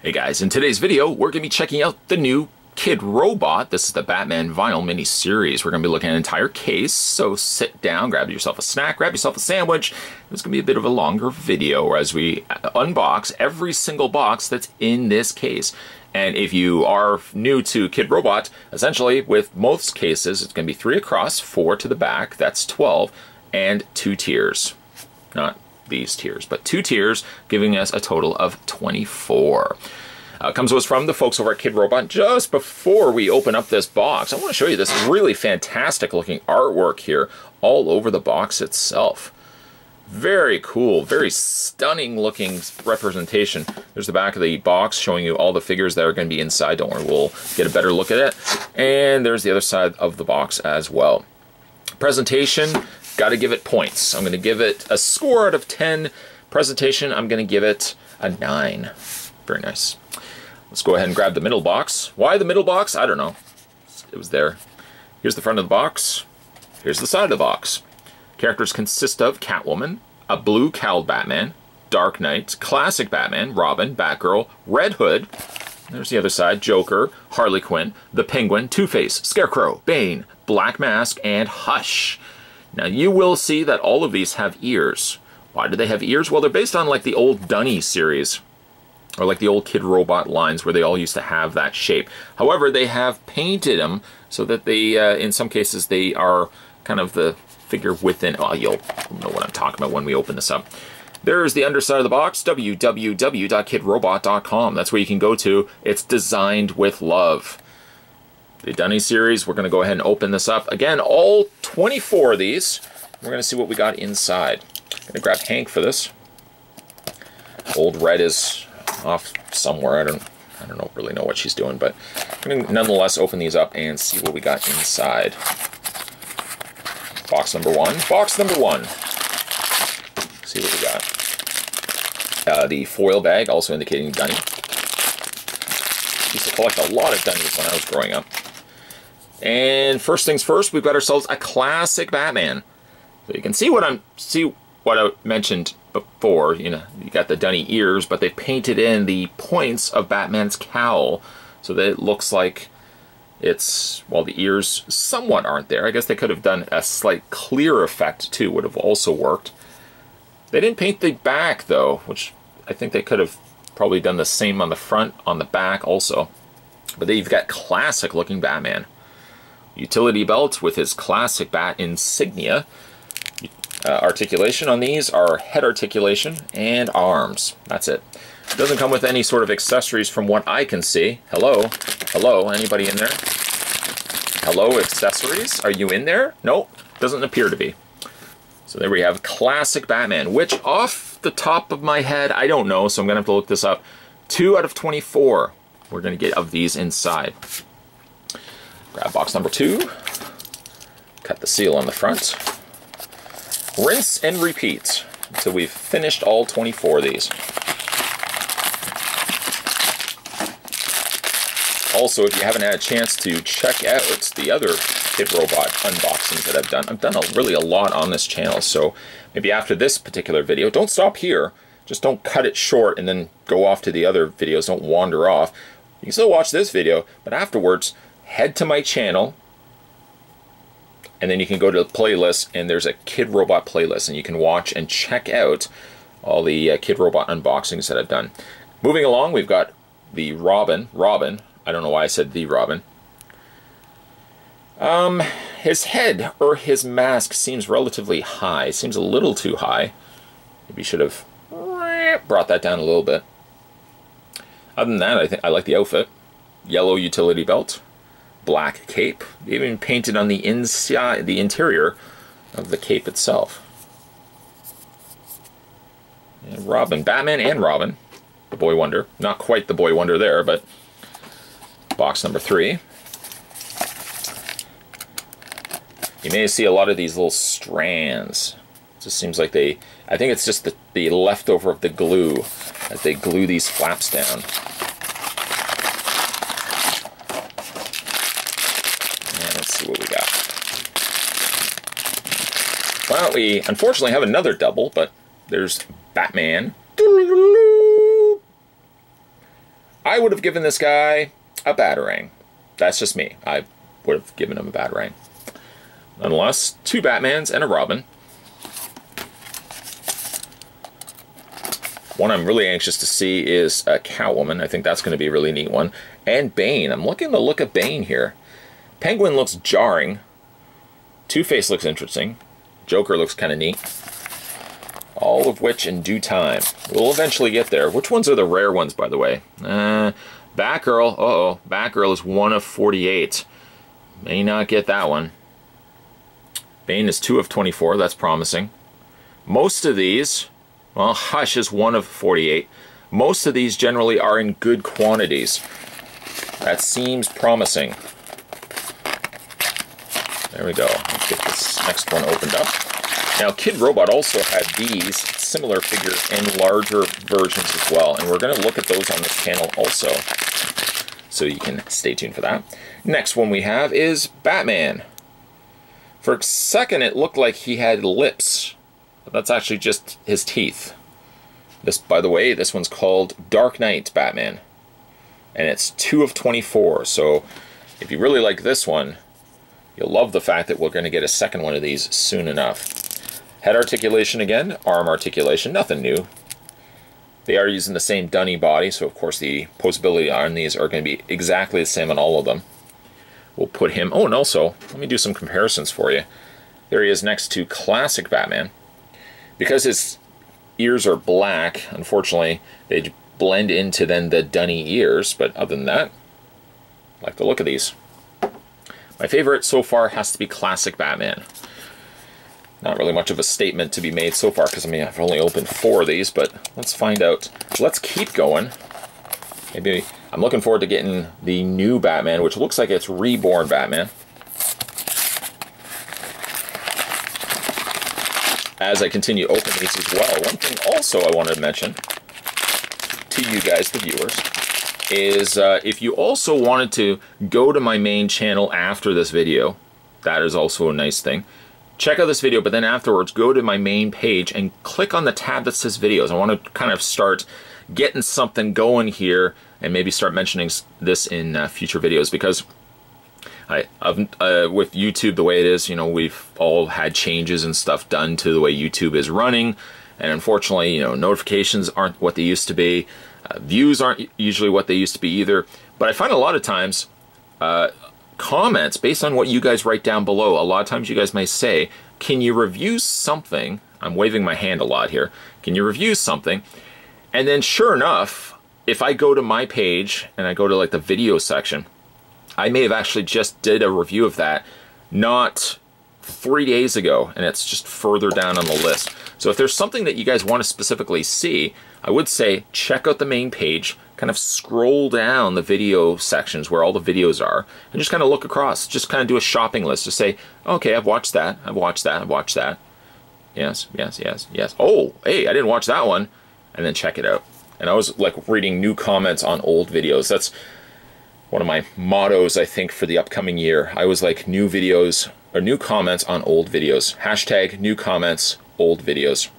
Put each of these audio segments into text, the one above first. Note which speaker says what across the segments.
Speaker 1: Hey guys, in today's video, we're going to be checking out the new Kidrobot. This is the Batman vinyl mini-series. We're going to be looking at an entire case, so sit down, grab yourself a snack, grab yourself a sandwich. It's going to be a bit of a longer video as we unbox every single box that's in this case. And if you are new to Kidrobot, essentially with most cases, it's going to be 3 across, 4 to the back, that's 12, and 2 tiers. Not these tiers, but 2 tiers, giving us a total of 24. Comes to us from the folks over at Kidrobot. Just before we open up this box, I want to show you this really fantastic looking artwork here all over the box itself. Very cool, very stunning looking representation. There's the back of the box showing you all the figures that are going to be inside. Don't worry, we'll get a better look at it. And there's the other side of the box as well. Presentation, got to give it points. I'm going to give it a score out of 10. Presentation, I'm going to give it a 9. Very nice. Let's go ahead and grab the middle box. Why the middle box? I don't know. It was there. Here's the front of the box. Here's the side of the box. Characters consist of Catwoman, a blue cowled Batman, Dark Knight, classic Batman, Robin, Batgirl, Red Hood. There's the other side, Joker, Harley Quinn, the Penguin, Two-Face, Scarecrow, Bane, Black Mask, and Hush. Now you will see that all of these have ears. Why do they have ears? Well, they're based on like the old Dunny series, or like the old Kidrobot lines where they all used to have that shape. However, they have painted them so that they, in some cases, they are kind of the figure within. Oh, you'll know what I'm talking about when we open this up. There's the underside of the box, www.kidrobot.com. That's where you can go to. It's designed with love. The Dunny series, we're going to go ahead and open this up. Again, all 24 of these. We're going to see what we got inside. I'm going to grab Hank for this. Old Red is off somewhere. I don't really know what she's doing, but I'm going to nonetheless open these up and see what we got inside. Box number 1. Box number 1. See what we got. The foil bag, also indicating Dunny. Used to collect a lot of Dunnies when I was growing up. And first things first, we've got ourselves a classic Batman. So you can see what I mentioned before. You know, you got the Dunny ears, but they painted in the points of Batman's cowl so that it looks like it's, well, the ears somewhat aren't there. I guess they could have done a slight clear effect too, would have also worked. They didn't paint the back though, which I think they could have probably done the same on the front, on the back also. But then you've got classic looking Batman. Utility belt with his classic bat insignia. Articulation on these are head articulation and arms. That's it. It doesn't come with any sort of accessories from what I can see. Hello? Hello? Anybody in there? Hello, accessories? Are you in there? Nope. Doesn't appear to be. So there we have classic Batman, which off the top of my head, I don't know, so I'm going to have to look this up. 2 out of 24 we're going to get of these inside. Grab box number 2. Cut the seal on the front. Rinse and repeat until we've finished all 24 of these. Also, if you haven't had a chance to check out the other Kidrobot unboxings that I've done really a lot on this channel, so maybe after this particular video, don't stop here, just don't cut it short and then go off to the other videos, don't wander off. You can still watch this video, but afterwards, head to my channel, and then you can go to the playlist, and there's a Kidrobot playlist, and you can watch and check out all the Kidrobot unboxings that I've done. Moving along, we've got the Robin, I don't know why I said the Robin. His head, or his mask, seems relatively high. Seems a little too high. Maybe you should have brought that down a little bit. Other than that, I think I like the outfit. Yellow utility belt. Black cape. They even painted on the inside, the interior of the cape itself. And Robin. Batman and Robin. The Boy Wonder. Not quite the Boy Wonder there, but box number 3. You may see a lot of these little strands. It just seems like I think it's just the leftover of the glue as they glue these flaps down. And let's see what we got. Well, we unfortunately have another double, but there's Batman. I would have given this guy a Batarang. That's just me. I would have given him a Batarang. Nonetheless, 2 Batmans and a Robin. One I'm really anxious to see is Catwoman. I think that's going to be a really neat one. And Bane. I'm liking the look of Bane here. Penguin looks jarring. Two-Face looks interesting. Joker looks kind of neat. All of which in due time. We'll eventually get there. Which ones are the rare ones, by the way? Batgirl. Uh-oh. Batgirl is 1 of 48. May not get that one. Bane is 2 of 24. That's promising. Most of these... Well, Hush is 1 of 48. Most of these generally are in good quantities. That seems promising. There we go. Let's get this next one opened up. Now, Kidrobot also had these similar figures in larger versions as well, and we're going to look at those on this channel also. So you can stay tuned for that. Next one we have is Batman. For a second, it looked like he had lips. But that's actually just his teeth. This, by the way, this one's called Dark Knight Batman. And it's 2 of 24. So if you really like this one, you'll love the fact that we're going to get a second one of these soon enough. Head articulation again, arm articulation, nothing new. They are using the same Dunny body, so of course the posability on these are going to be exactly the same on all of them. We'll put him... Oh, and also, let me do some comparisons for you. There he is next to classic Batman. Because his ears are black, unfortunately, they blend into then the Dunny ears, but other than that, I like the look of these. My favorite so far has to be classic Batman. Not really much of a statement to be made so far, because I mean, I've only opened 4 of these, but let's find out. Let's keep going. Maybe I'm looking forward to getting the new Batman, which looks like it's Reborn Batman. As I continue opening these as well, one thing also I wanted to mention to you guys, the viewers, is if you also wanted to go to my main channel after this video, that is also a nice thing. Check out this video, but then afterwards go to my main page and click on the tab that says videos. I want to kind of start getting something going here and maybe start mentioning this in future videos, because with YouTube the way it is, you know, we've all had changes and stuff done to the way YouTube is running, and unfortunately, you know, notifications aren't what they used to be, views aren't usually what they used to be either. But I find a lot of times comments based on what you guys write down below, a lot of times you guys may say, can you review something? I'm waving my hand a lot here. Can you review something? And then sure enough, if I go to my page and I go to like the video section, I may have actually just did a review of that not 3 days ago, and it's just further down on the list. So if there's something that you guys want to specifically see, I would say check out the main page, kind of scroll down the video sections where all the videos are, and just kind of look across, just kind of do a shopping list, just say, okay, I've watched that, I've watched that, I've watched that. Yes, yes, yes, yes. Oh, hey, I didn't watch that one. And then check it out. And I was like reading new comments on old videos. That's one of my mottos, I think, for the upcoming year. I was like, new videos, or new comments on old videos. Hashtag new comments, old videos.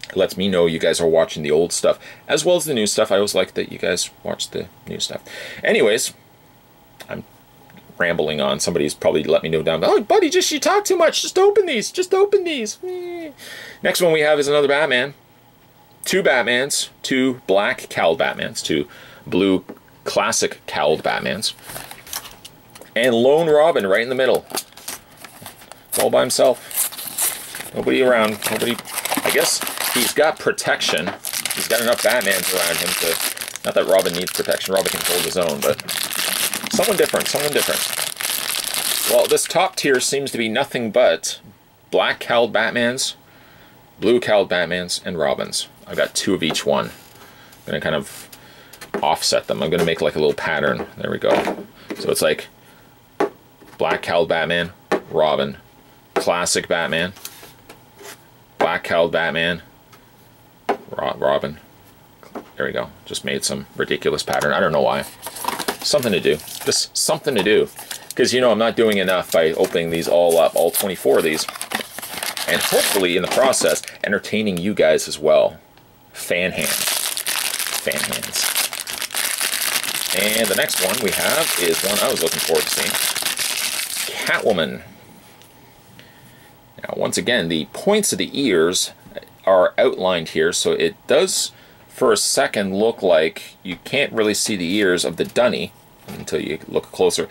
Speaker 1: It lets me know you guys are watching the old stuff, as well as the new stuff. I always like that you guys watch the new stuff. Anyways, I'm rambling on. Somebody's probably let me know down, oh, buddy, you talk too much. Just open these. Just open these. Next one we have is another Batman. 2 Batmans, 2 black cowled Batmans, 2 blue classic cowled Batmans, and Lone Robin right in the middle, all by himself. Nobody around. Nobody. I guess he's got protection. He's got enough Batmans around him to. Not that Robin needs protection. Robin can hold his own, but someone different. Someone different. Well, this top tier seems to be nothing but black cowled Batmans, blue cowled Batmans, and Robins. I've got 2 of each one. I'm going to kind of offset them. I'm going to make like a little pattern. There we go. So it's like black cowled Batman, Robin, classic Batman, black cowled Batman, Robin. There we go. Just made some ridiculous pattern. I don't know why. Something to do. Just something to do. Because, you know, I'm not doing enough by opening these all up, all 24 of these. And hopefully, in the process, entertaining you guys as well. Fan hands. Fan hands. And the next one we have is one I was looking forward to seeing. Catwoman. Now, once again, the points of the ears are outlined here, so it does, for a second, look like you can't really see the ears of the Dunny until you look closer.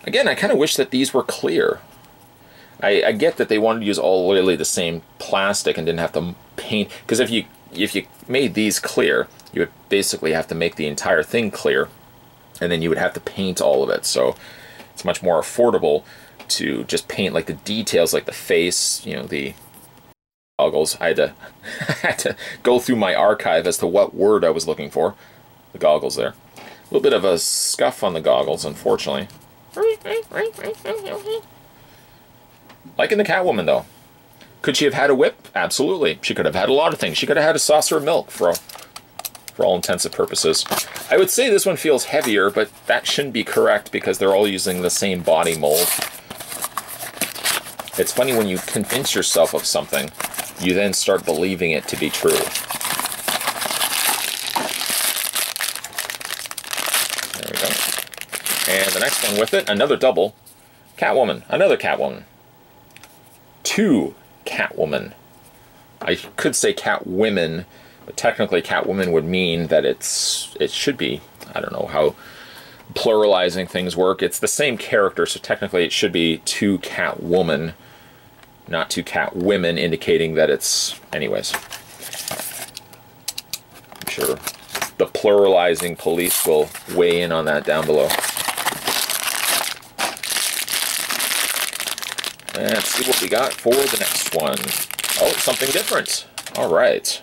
Speaker 1: Again, I kind of wish that these were clear. I get that they wanted to use all really the same plastic and didn't have to paint, because if you made these clear, you would basically have to make the entire thing clear, and then you would have to paint all of it. So it's much more affordable to just paint like the details, like the face, you know, the goggles. I had to go through my archive as to what word I was looking for. The goggles there. A little bit of a scuff on the goggles, unfortunately. Liking the Catwoman, though. Could she have had a whip? Absolutely. She could have had a lot of things. She could have had a saucer of milk for all intents and purposes. I would say this one feels heavier, but that shouldn't be correct because they're all using the same body mold. It's funny when you convince yourself of something, you then start believing it to be true. There we go. And the next one with it, another double. Catwoman. Another Catwoman. Two Catwoman. I could say Catwomen, but technically Catwoman would mean that it should be, I don't know how pluralizing things work. It's the same character, so technically it should be two Catwoman, not two Catwomen, indicating that it's... Anyways. I'm sure the pluralizing police will weigh in on that down below. Let's see what we got for the next one. Oh, something different. All right.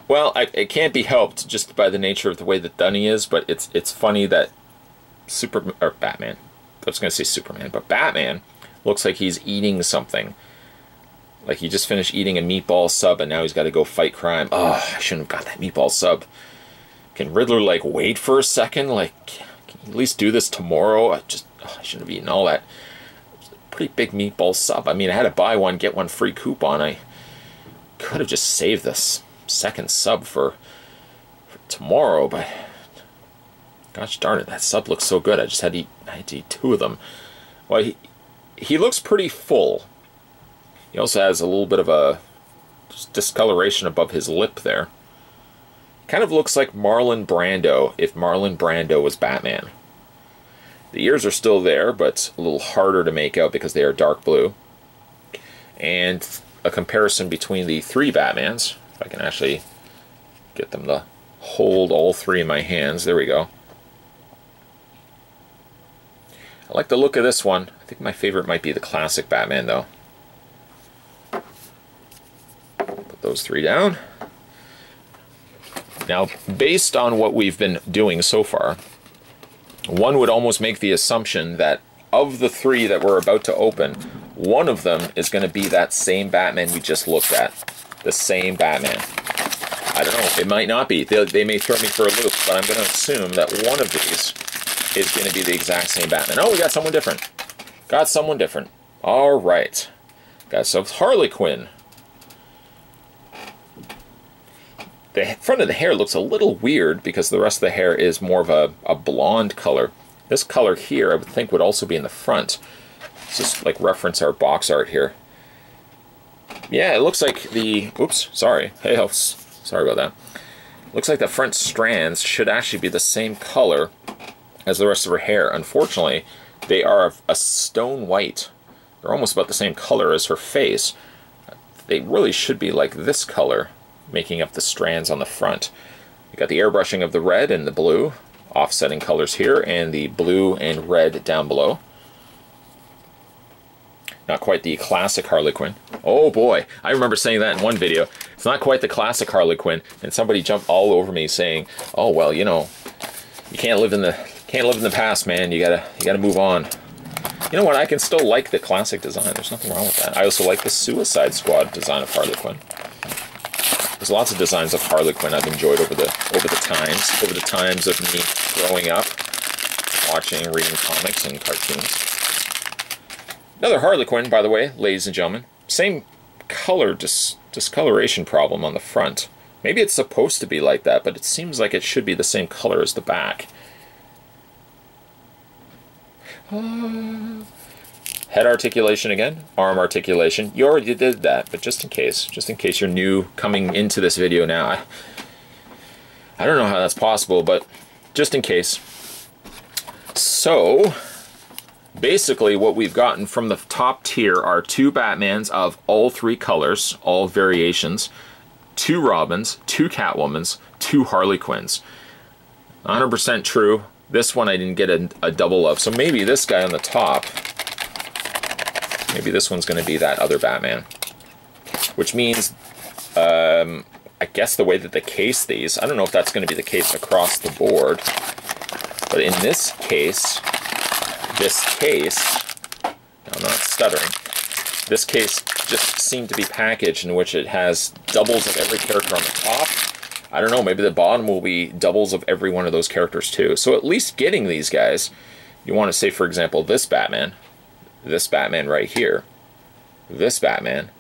Speaker 1: Well, it can't be helped just by the nature of the way that Dunny is, but it's funny that Batman. I was going to say Superman, but Batman looks like he's eating something. Like he just finished eating a meatball sub and now he's got to go fight crime. Oh, I shouldn't have got that meatball sub. Can Riddler, like, wait for a second? Like, can you at least do this tomorrow? I shouldn't have eaten all that. It's a pretty big meatball sub. I mean, I had to buy one, get one free coupon. I could have just saved this second sub for tomorrow, but gosh darn it, that sub looks so good. I had to eat two of them. Well, he looks pretty full. He also has a little bit of a discoloration above his lip there. Kind of looks like Marlon Brando if Marlon Brando was Batman. The ears are still there, but a little harder to make out because they are dark blue. And a comparison between the three Batmans, if I can actually get them to hold all three in my hands. There we go. I like the look of this one. I think my favorite might be the classic Batman, though. Put those three down. Now, based on what we've been doing so far, one would almost make the assumption that of the three that we're about to open, one of them is going to be that same Batman we just looked at. The same Batman. I don't know. It might not be. They may throw me for a loop, but I'm going to assume that one of these is going to be the exact same Batman. Oh, we got someone different. Got someone different. All right. Got some Harley Quinn. The front of the hair looks a little weird because the rest of the hair is more of a blonde color. This color here, I would think, would also be in the front. Let's just like reference our box art here. Yeah, it looks like the... Oops, sorry. Hey, oh, sorry about that. Looks like the front strands should actually be the same color as the rest of her hair. Unfortunately, they are a stone white. They're almost about the same color as her face. They really should be like this color, making up the strands on the front. You got the airbrushing of the red and the blue, offsetting colors here, and the blue and red down below. Not quite the classic Harley Quinn. Oh boy, I remember saying that in one video. It's not quite the classic Harley Quinn, and somebody jumped all over me saying, "Oh well, you know, you can't live in the past, man. You gotta move on." You know what? I can still like the classic design. There's nothing wrong with that. I also like the Suicide Squad design of Harley Quinn. There's lots of designs of Harley Quinn I've enjoyed over the times of me growing up, watching and reading comics and cartoons. Another Harley Quinn, by the way, ladies and gentlemen. Same color discoloration problem on the front. Maybe it's supposed to be like that, but it seems like it should be the same color as the back. Head articulation again, arm articulation. You already did that, but just in case you're new coming into this video now, I don't know how that's possible, but just in case. So, basically what we've gotten from the top tier are 2 Batmans of all 3 colors, all variations, 2 Robins, 2 Catwomans, 2 Harley Quinns. 100% true. This one I didn't get a double of, so maybe this guy on the top, maybe this one's going to be that other Batman. Which means, I guess the way that they case these, I don't know if that's going to be the case across the board, but in this case, I'm not stuttering, this case just seemed to be packaged in which it has doubles of every character on the top. I don't know, maybe the bottom will be doubles of every one of those characters too. So at least getting these guys, you want to say, for example, this Batman right here, this Batman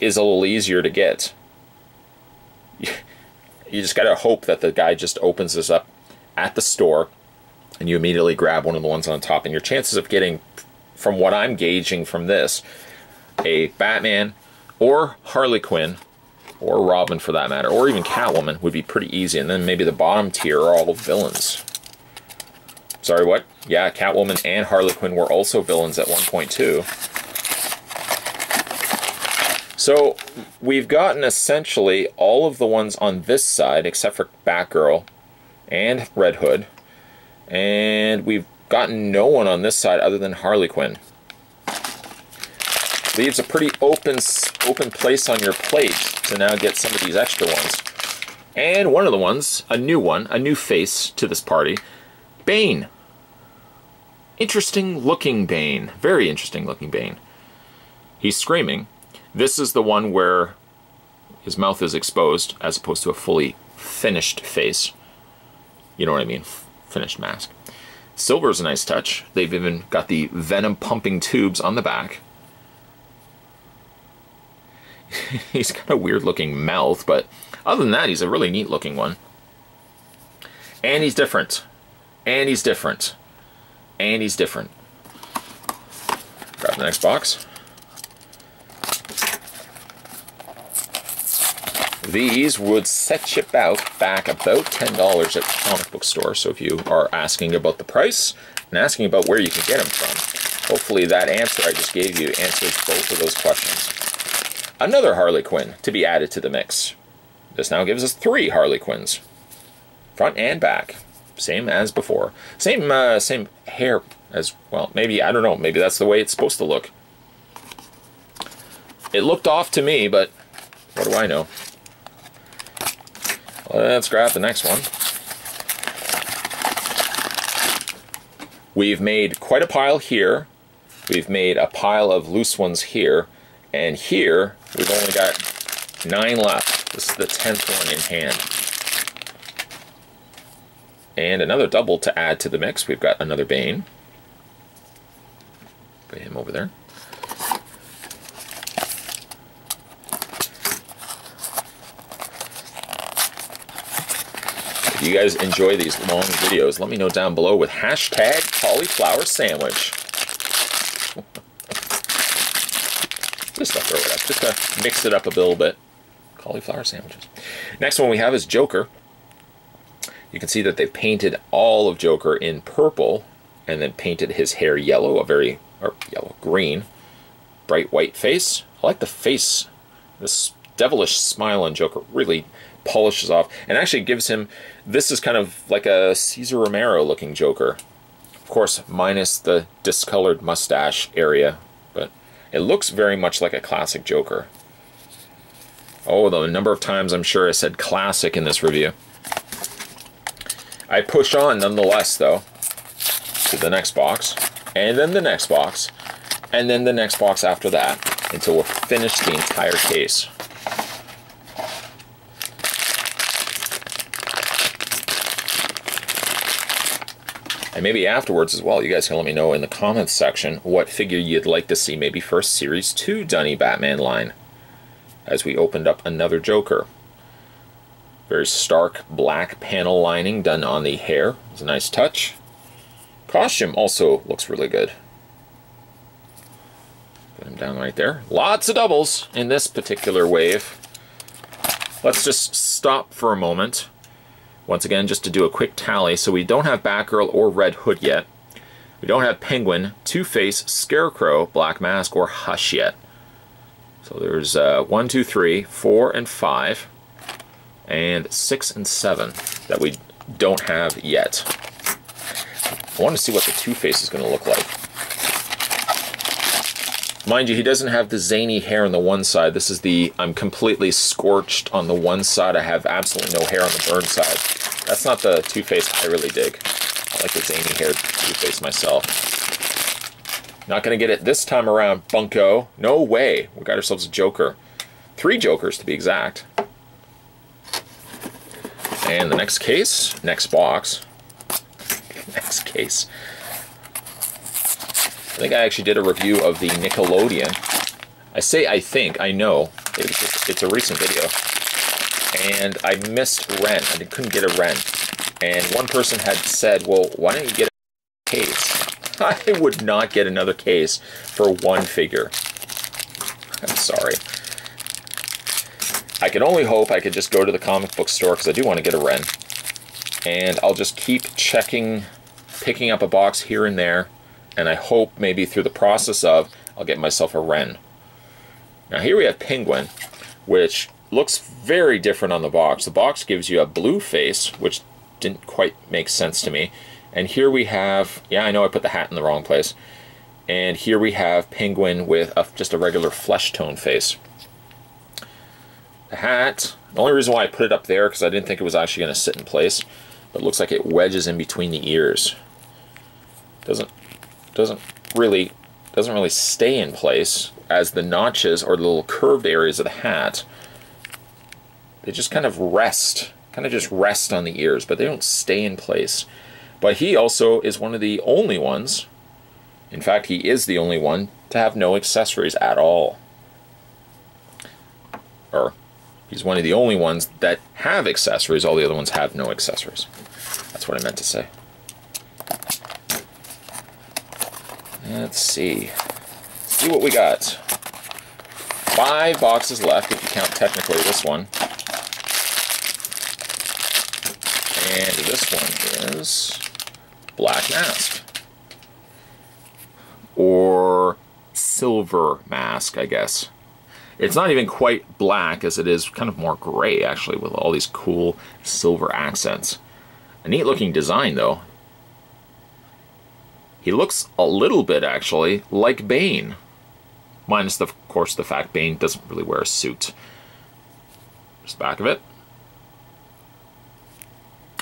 Speaker 1: is a little easier to get. You just gotta hope that the guy just opens this up at the store and you immediately grab one of the ones on top, and your chances of getting, from what I'm gauging from this, a Batman or Harley Quinn, or Robin for that matter, or even Catwoman would be pretty easy. And then maybe the bottom tier are all villains. Sorry, what? Yeah, Catwoman and Harley Quinn were also villains at one point too. So we've gotten essentially all of the ones on this side except for Batgirl and Red Hood, and we've gotten no one on this side other than Harley Quinn. Leaves a pretty open place on your plate to now get some of these extra ones. And one of the ones, a new face to this party, Bane. Interesting looking Bane. Very interesting looking Bane. He's screaming. This is the one where his mouth is exposed as opposed to a fully finished face. You know what I mean? Finished mask. Silver's a nice touch. They've even got the venom pumping tubes on the back. He's got a weird looking mouth, but other than that, he's a really neat looking one. And he's different. And he's different. And he's different. Grab the next box. These would set you back about $10 at the comic book store. So if you are asking about the price and asking about where you can get them from, hopefully that answer I just gave you answers both of those questions. Another Harley Quinn to be added to the mix. This now gives us 3 Harley Quinns. Front and back. Same as before. Same hair as well. Maybe, I don't know, maybe that's the way it's supposed to look. It looked off to me, but what do I know? Let's grab the next one. We've made quite a pile here. We've made a pile of loose ones here. And here, we've only got 9 left. This is the 10th one in hand. And another double to add to the mix. We've got another Bane. Put him over there. If you guys enjoy these long videos, let me know down below with hashtag cauliflower sandwich. Just to throw it up, just to mix it up a little bit. Cauliflower sandwiches. Next one we have is Joker. You can see that they've painted all of Joker in purple and then painted his hair yellow, green. Bright white face. I like the face. This devilish smile on Joker really polishes off and actually gives him, this is kind of like a Cesar Romero looking Joker. Of course, minus the discolored mustache area, but it looks very much like a classic Joker. Oh, the number of times I'm sure I said classic in this review. I push on nonetheless, though, to the next box, and then the next box, and then the next box after that, until we're finished the entire case. And maybe afterwards as well, you guys can let me know in the comments section what figure you'd like to see maybe for Series 2 Dunny Batman line, as we opened up another Joker. Very stark black panel lining done on the hair. It's a nice touch. Costume also looks really good. Put him down right there. Lots of doubles in this particular wave. Let's just stop for a moment. Once again, just to do a quick tally. So we don't have Batgirl or Red Hood yet. We don't have Penguin, Two-Face, Scarecrow, Black Mask, or Hush yet. So there's 1, 2, 3, 4, and 5, and 6 and 7 that we don't have yet. I want to see what the Two-Face is going to look like. Mind you, he doesn't have the zany hair on the one side. This is the, I'm completely scorched on the one side. I have absolutely no hair on the burn side. That's not the Two-Face I really dig. I like the zany haired Two-Face myself. Not going to get it this time around, bunko. No way. We got ourselves a Joker. 3 Jokers to be exact. And the next case, next box. Next case. I think I actually did a review of the Nickelodeon. I say I think, I know. It's a recent video. And I missed Ren. I couldn't get a Ren. And one person had said, well, why don't you get a case? I would not get another case for one figure. I'm sorry. I can only hope I could just go to the comic book store, because I do want to get a Ren. And I'll just keep checking, picking up a box here and there, and I hope maybe through the process of, I'll get myself a Ren. Now here we have Penguin, which looks very different on the box. The box gives you a blue face, which didn't quite make sense to me. And here we have, yeah, I know I put the hat in the wrong place. And here we have Penguin with just a regular flesh tone face. The hat, the only reason why I put it up there, because I didn't think it was actually going to sit in place, but it looks like it wedges in between the ears. Doesn't really stay in place, as the notches or the little curved areas of the hat, they just kind of rest. Kind of just rest on the ears, but they don't stay in place. But he also is one of the only ones, in fact he is the only one, to have no accessories at all. Or, he's one of the only ones that have accessories, all the other ones have no accessories. That's what I meant to say. Let's see. See what we got. 5 boxes left, if you count technically this one. And this one is Black Mask. Or Silver Mask, I guess. It's not even quite black, as it is kind of more gray, actually, with all these cool silver accents. A neat looking design, though. He looks a little bit, actually, like Bane. Minus, of course, the fact Bane doesn't really wear a suit. Just the back of it.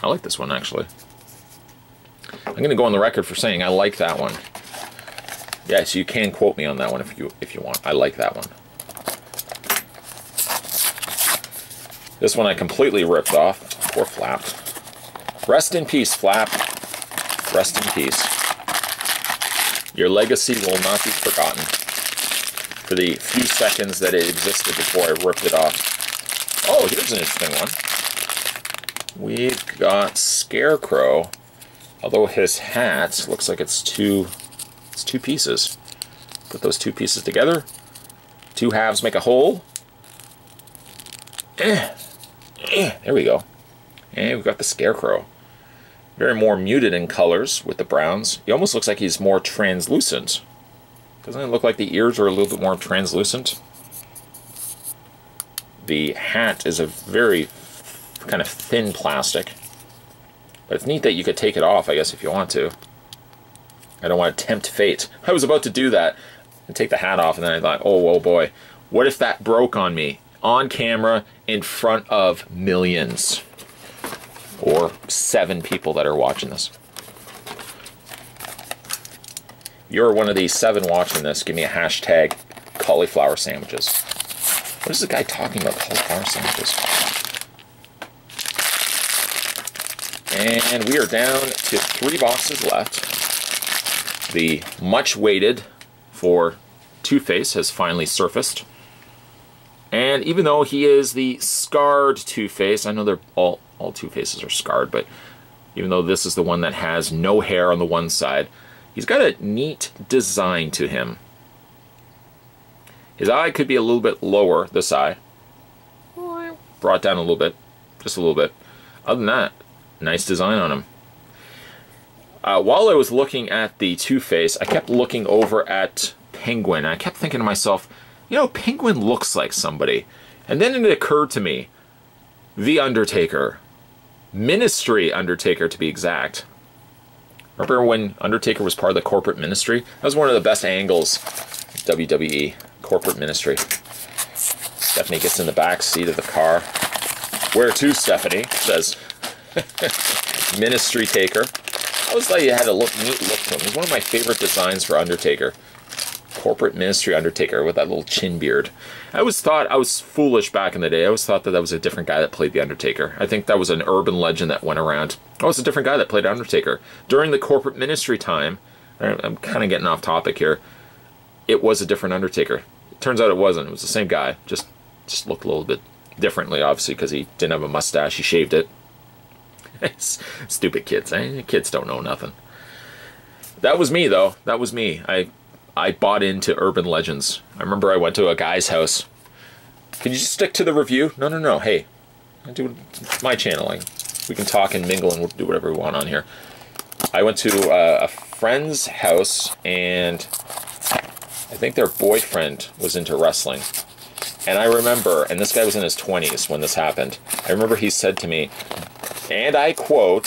Speaker 1: I like this one, actually. I'm going to go on the record for saying I like that one. Yes, you can quote me on that one if you want. I like that one. This one I completely ripped off. Poor Flap. Rest in peace, Flap. Rest in peace. Your legacy will not be forgotten for the few seconds that it existed before I ripped it off. Oh, here's an interesting one. We've got Scarecrow, although his hat looks like it's two pieces. Put those 2 pieces together. 2 halves make a whole. There we go. And we've got the Scarecrow. Very more muted in colors with the browns. He almost looks like he's more translucent. Doesn't it look like the ears are a little bit more translucent? The hat is a very kind of thin plastic. But it's neat that you could take it off, I guess, if you want to. I don't want to tempt fate. I was about to do that and take the hat off, and then I thought, oh boy, what if that broke on me? On camera, in front of millions. Or 7 people that are watching this. You're one of these 7 watching this, give me a hashtag cauliflower sandwiches. What is this guy talking about, cauliflower sandwiches? And we are down to 3 boxes left. The much waited for Two-Face has finally surfaced. And even though he is the scarred Two-Face, I know they're all Two-Faces are scarred, but even though this is the one that has no hair on the one side, he's got a neat design to him. His eye could be a little bit lower, this eye. Brought down a little bit, just a little bit. Other than that, nice design on him. While I was looking at the Two-Face, I kept looking over at Penguin. I kept thinking to myself, you know, Penguin looks like somebody. And then it occurred to me, The Undertaker. Ministry Undertaker, to be exact. Remember when Undertaker was part of the corporate ministry? That was one of the best angles, WWE, corporate ministry. Stephanie gets in the back seat of the car. Where to, Stephanie? Says Ministry Taker. I always thought he had a neat look to him. He's one of my favorite designs for Undertaker. Corporate Ministry Undertaker with that little chin beard. I always thought, I was foolish back in the day, I always thought that that was a different guy that played the Undertaker. I think that was an urban legend that went around. Oh, it's a different guy that played Undertaker. During the corporate ministry time, I'm kind of getting off topic here, it was a different Undertaker. It turns out it wasn't. It was the same guy, just looked a little bit differently, obviously, because he didn't have a mustache. He shaved it. Stupid kids. Kids don't know nothing. That was me, though. That was me. I bought into urban legends. I remember I went to a guy's house. Can you just stick to the review? No. Hey, I do my channel. We can talk and mingle and we'll do whatever we want on here. I went to a friend's house, and I think their boyfriend was into wrestling. And I remember, and this guy was in his 20s when this happened, I remember he said to me, and I quote,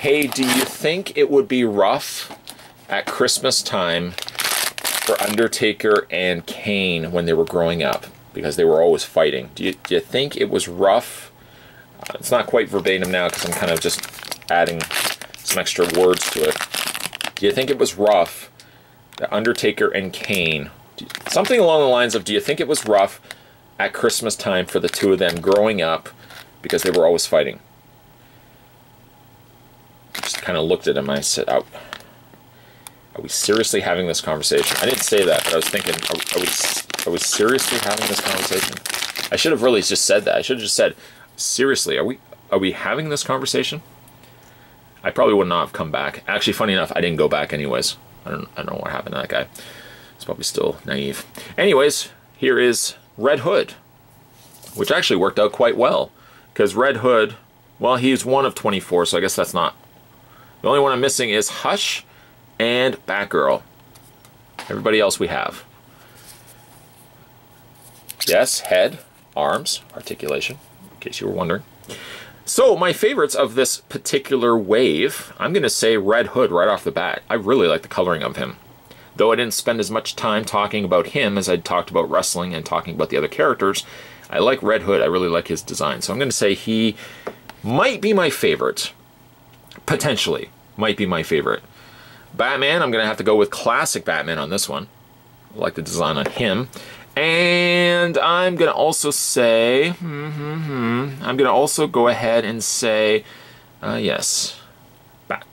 Speaker 1: "Hey, do you think it would be rough at Christmas time for Undertaker and Kane when they were growing up? Because they were always fighting. Do you think it was rough?" It's not quite verbatim now because I'm kind of just adding some extra words to it. Do you think it was rough that Undertaker and Kane... Something along the lines of, do you think it was rough at Christmas time for the two of them growing up because they were always fighting? Just kind of looked at him and I said, are we seriously having this conversation? I didn't say that, but I was thinking, are we seriously having this conversation? I should have really just said that. I should have just said, seriously, are we having this conversation? I probably would not have come back. Actually, funny enough, I didn't go back anyways. I don't know what happened to that guy. He's probably still naive. Anyways, here is Red Hood, which actually worked out quite well. Because Red Hood, well, he's one of 24, so I guess that's not... The only one I'm missing is Hush and Batgirl. Everybody else we have. Yes, head, arms, articulation, in case you were wondering. So, my favorites of this particular wave, I'm going to say Red Hood right off the bat. I really like the coloring of him. Though I didn't spend as much time talking about him as I talked about wrestling and talking about the other characters, I like Red Hood. I really like his design. So I'm going to say he might be my favorite. Potentially. Might be my favorite. Batman, I'm going to have to go with classic Batman on this one. I like the design on him. And I'm going to also say... I'm going to also go ahead and say... yes.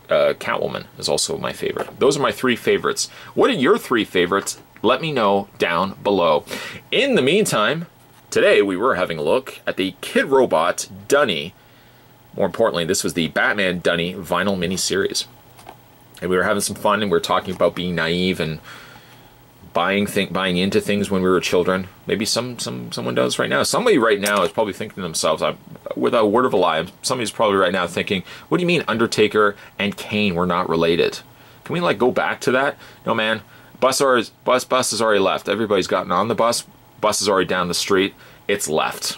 Speaker 1: Catwoman is also my favorite. Those are my three favorites. What are your three favorites? Let me know down below. In the meantime, today we were having a look at the Kidrobot Dunny. More importantly, this was the Batman Dunny vinyl miniseries. And we were having some fun, and we were talking about being naive and buying into things when we were children. Maybe someone does right now. Somebody right now is probably thinking to themselves, without a word of a lie, somebody's probably right now thinking, what do you mean Undertaker and Kane were not related? Can we like go back to that? No, man. Bus has already left. Everybody's gotten on the bus. Bus is already down the street. It's left.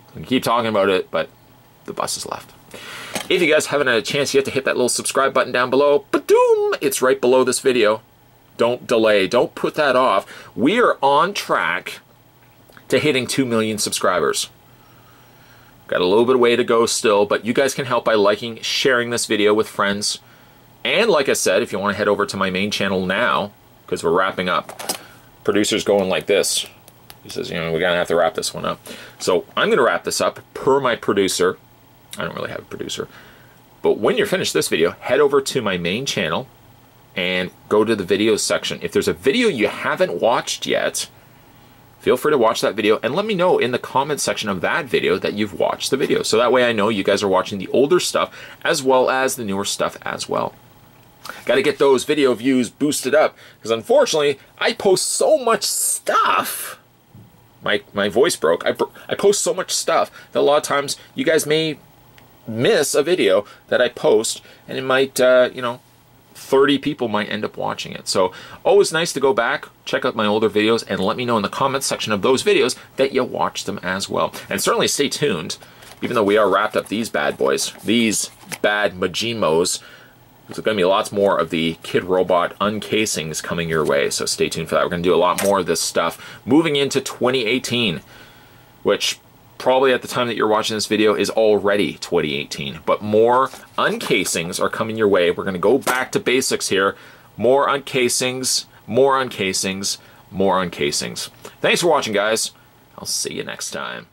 Speaker 1: We can keep talking about it, but the bus is left. If you guys haven't had a chance yet to hit that little subscribe button down below, ba-doom! It's right below this video. Don't delay. Don't put that off. We are on track to hitting 2 million subscribers. Got a little bit of way to go still, but you guys can help by liking, sharing this video with friends. And like I said, if you want to head over to my main channel now, because we're wrapping up, producer's going like this. He says, you know, we're going to have to wrap this one up. So I'm going to wrap this up per my producer. I don't really have a producer. But when you're finished this video, head over to my main channel and go to the videos section. If there's a video you haven't watched yet, feel free to watch that video and let me know in the comment section of that video that you've watched the video. So that way I know you guys are watching the older stuff as well as the newer stuff as well. Got to get those video views boosted up, because unfortunately I post so much stuff. My voice broke. I post so much stuff that a lot of times you guys may miss a video that I post, and it might, you know, 30 people might end up watching it. So always nice to go back, check out my older videos, and let me know in the comments section of those videos that you watched them as well. And certainly stay tuned, even though we are wrapped up these bad boys, these bad Majimos. There's going to be lots more of the Kidrobot uncasings coming your way, so stay tuned for that. We're going to do a lot more of this stuff moving into 2018, which probably at the time that you're watching this video is already 2018. But more uncasings are coming your way. We're going to go back to basics here. More uncasings, more uncasings, more uncasings. Thanks for watching, guys. I'll see you next time.